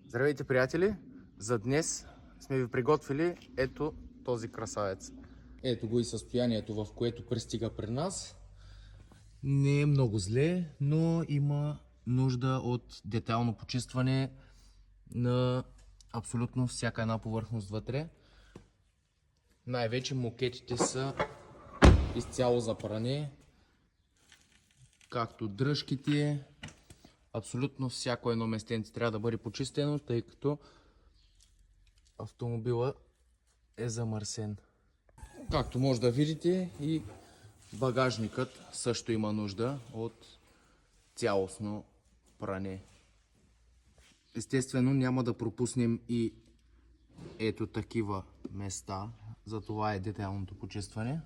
Здравейте, приятели! За днес сме ви приготвили ето този красавец. Ето го и състоянието, в което пристига при нас. Не е много зле, но има нужда от детайлно почистване на абсолютно всяка една повърхност вътре. Най-вече мокетите са изцяло за пране, както дръжките. Абсолютно всяко едно местенце трябва да бъде почистено, тъй като автомобила е замърсен. Както може да видите, и багажникът също има нужда от цялостно пране. Естествено няма да пропуснем и ето такива места, затова е детайлното почистване.